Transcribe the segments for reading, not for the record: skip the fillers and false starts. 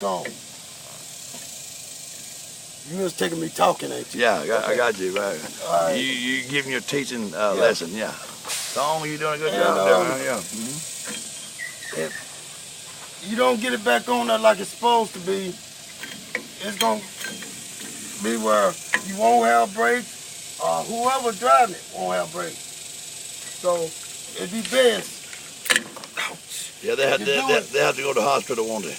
song. You was taking me talking, ain't you? Yeah, I got you. Right. Right. You giving your teaching lesson, yeah. Song, you doing a good job there, yeah. If you don't get it back on there like it's supposed to be, it's gonna be where you won't have brakes, or whoever driving it won't have brakes. So it'd be best. Yeah, they have to go to the hospital, won't they?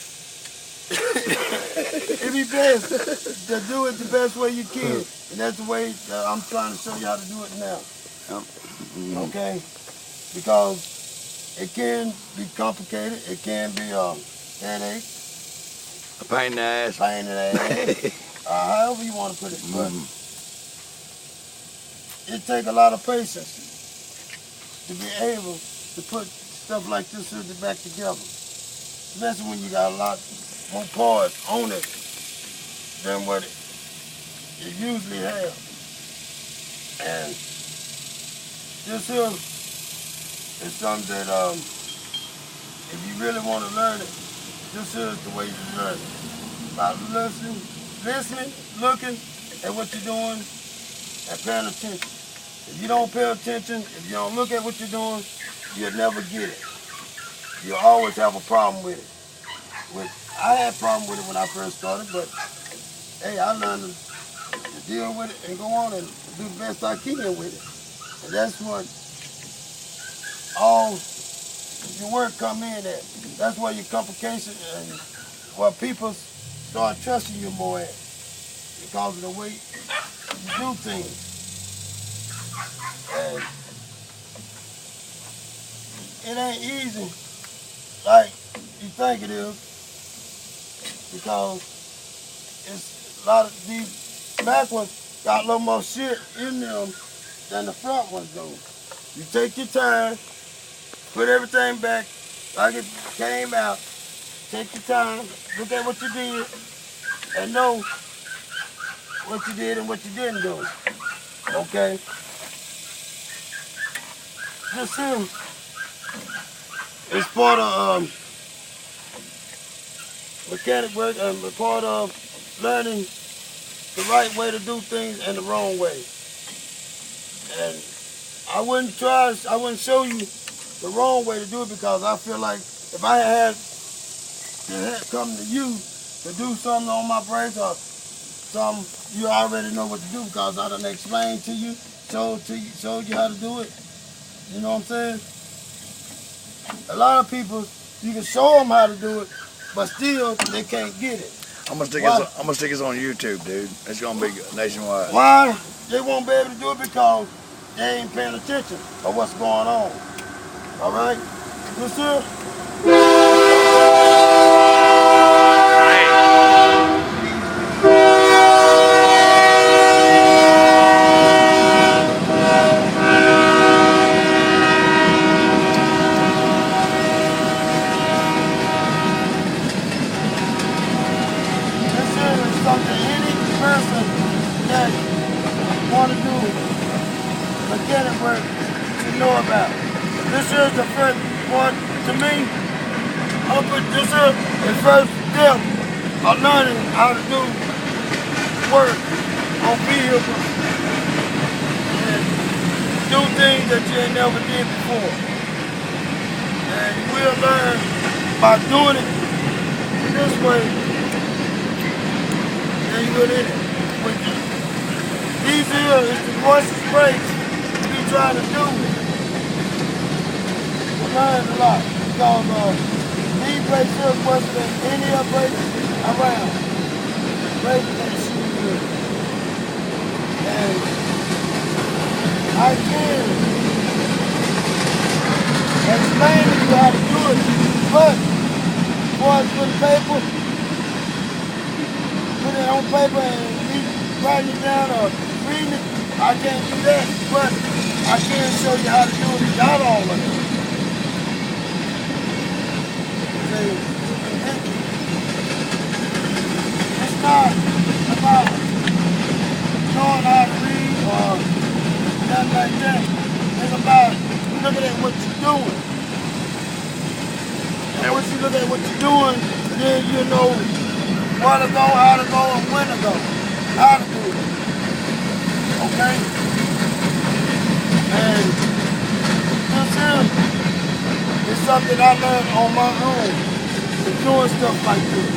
It'd be best to do it the best way you can. And that's the way I'm trying to show you how to do it now. Okay? Because it can be complicated. It can be a headache. A pain in the ass. Pain in the ass. However you want to put it. But it takes a lot of patience to be able to put stuff like this back together. Especially when you got a lot more parts on it than what it usually has. And this here is something that if you really want to learn it, this here is the way you learn it. By listening, looking at what you're doing, and paying attention. If you don't pay attention, if you don't look at what you're doing, you'll never get it. You'll always have a problem with it. I had a problem with it when I first started, but hey, I learned to deal with it and go on and do the best I can with it. And that's what all your work come in at. That's where your complication and where people start trusting you more at because of the way you do things. And it ain't easy like you think it is because it's a lot of these back ones got a little more shit in them than the front ones do. You take your time, put everything back like it came out. Take your time, look at what you did, and know what you did and what you didn't do. Okay? This here is part of mechanic work and part of learning the right way to do things and the wrong way. And I wouldn't show you the wrong way to do it because I feel like if I had to come to you to do something on my brakes or something, you already know what to do because I done explained to you, showed you how to do it. You know what I'm saying? A lot of people, you can show them how to do it, but still they can't get it. I'm gonna stick this on YouTube, dude. It's gonna be nationwide. Why? They won't be able to do it because they ain't paying attention to what's going on. All right? This here. Want to do mechanic work to know about. This is the first one to me. I'll put this here the first step of learning how to do work on vehicles and do things that you ain't never did before. And you will learn by doing it this way. And you get in it. These here is the voices brakes we trying to do. We learned a lot because these brakes here are worse than any other brakes around. Brakes that shoot good. And I can explain to you how to do it, but before I put paper, put it on paper and writing it down or reading it, I can't do that, but I can show you how to do it without all of it. See, it's not about knowing how to read or nothing like that. It's about looking at what you're doing. And once you look at what you're doing, then you know where to go, how to go, and when to go. How to do it. Okay? And this is something I learned on my own. Doing stuff like this.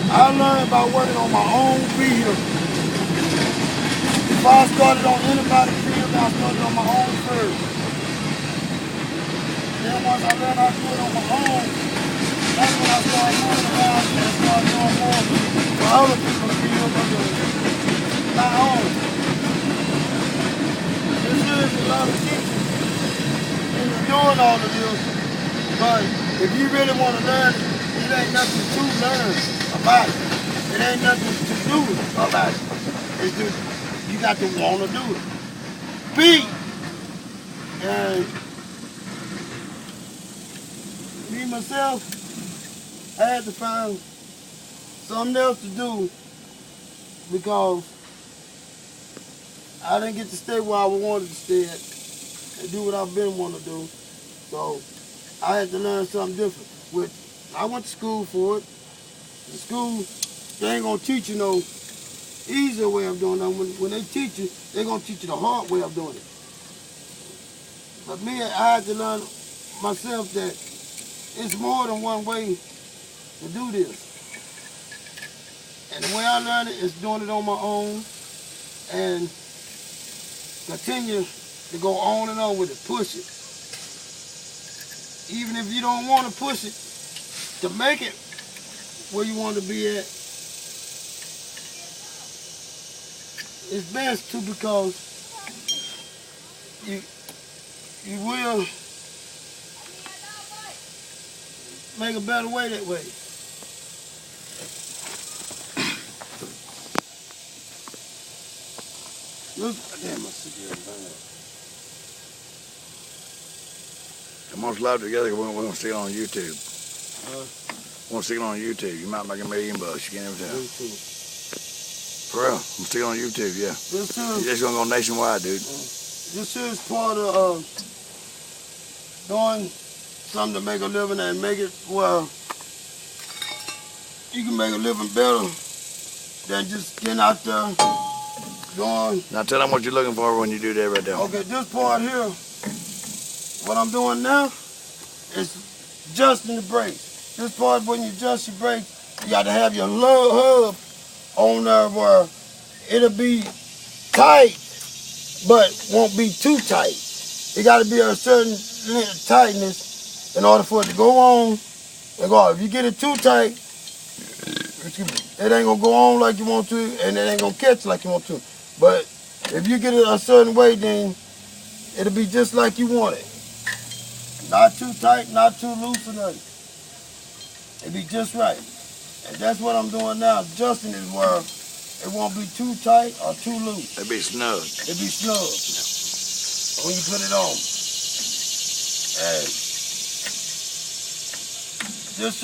I learned by working on my own field. If I started on anybody's field, I started on my own first. Then once I learned how to do it on my own, that's when I started moving around and started doing more for other people's field than my own. This is a lot of teaching and doing all of this, but if you really want to learn it, it ain't nothing to learn about it. It ain't nothing to do about it. It's just, you got to want to do it. And me, myself, I had to find something else to do because I didn't get to stay where I wanted to stay at and do what I've been wanting to do. So I had to learn something different. Which I went to school for it. The school, they ain't gonna teach you no easier way of doing it. When they teach you, they're gonna teach you the hard way of doing it. But me, I had to learn myself that it's more than one way to do this. And the way I learned it is doing it on my own and continue to go on and on with it, push it. Even if you don't want to push it, to make it where you want to be at, it's best to because you will make a better way that way. Look, damn, my cigarette burned. Come on, slap together. We're gonna stick it on YouTube. We're gonna stick it on YouTube. You might make $1 million. You can't ever tell. For real, I'm stick it on YouTube. Yeah. It's gonna go nationwide, dude. This is part of doing something to make a living and make it well. You can make a living better than just getting out there doing. Now tell them what you're looking for when you do that right there. Okay, this part here, what I'm doing now is adjusting the brakes. This part, when you adjust your brakes, you got to have your little hub on there where it'll be tight, but won't be too tight. It got to be a certain tightness in order for it to go on and go off. If you get it too tight, it ain't gonna go on like you want to, and it ain't gonna catch like you want to. But if you get it a certain way, then it'll be just like you want it. Not too tight, not too loose or nothing. It'll be just right. And that's what I'm doing now, adjusting it where it won't be too tight or too loose. It'll be snug. It'll be snug when you put it on. And this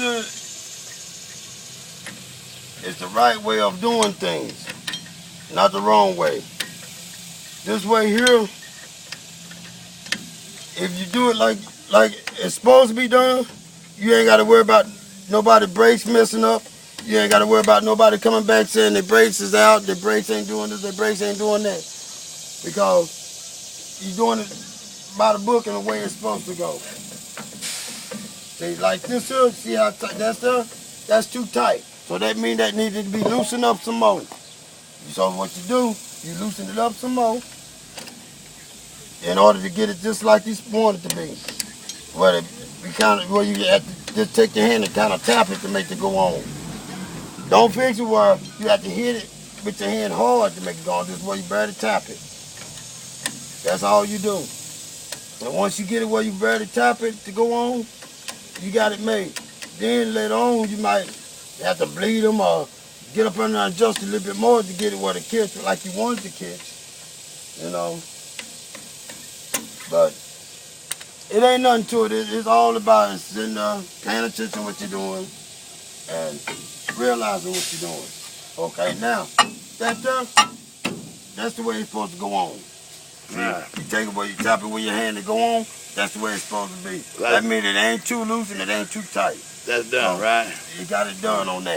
is the right way of doing things, not the wrong way. This way here, if you do it like it's supposed to be done, you ain't got to worry about nobody brakes messing up. You ain't got to worry about nobody coming back saying their brakes is out, their brakes ain't doing this, their brakes ain't doing that. Because you're doing it by the book and the way it's supposed to go. See, like this here, see how tight that's there? That's too tight. So that means that needed to be loosened up some more. So what you do, you loosen it up some more in order to get it just like you want it to be. Where you have to just take your hand and kind of tap it to make it go on. Don't fix it where you have to hit it with your hand hard to make it go on. This is where you barely tap it. That's all you do. And once you get it where you barely tap it to go on, you got it made. Then later on, you might have to bleed them or get up under and adjust a little bit more to get it where to catch like you want it to catch. You know. But it ain't nothing to it. It's all about sitting there, paying attention to what you're doing, and realizing what you're doing. Okay, now, that's the way it's supposed to go on. Right. You take it where you tap it with your hand to go on, that's the way it's supposed to be. That means it ain't too loose and it ain't too tight. That's done, right? You got it done on that.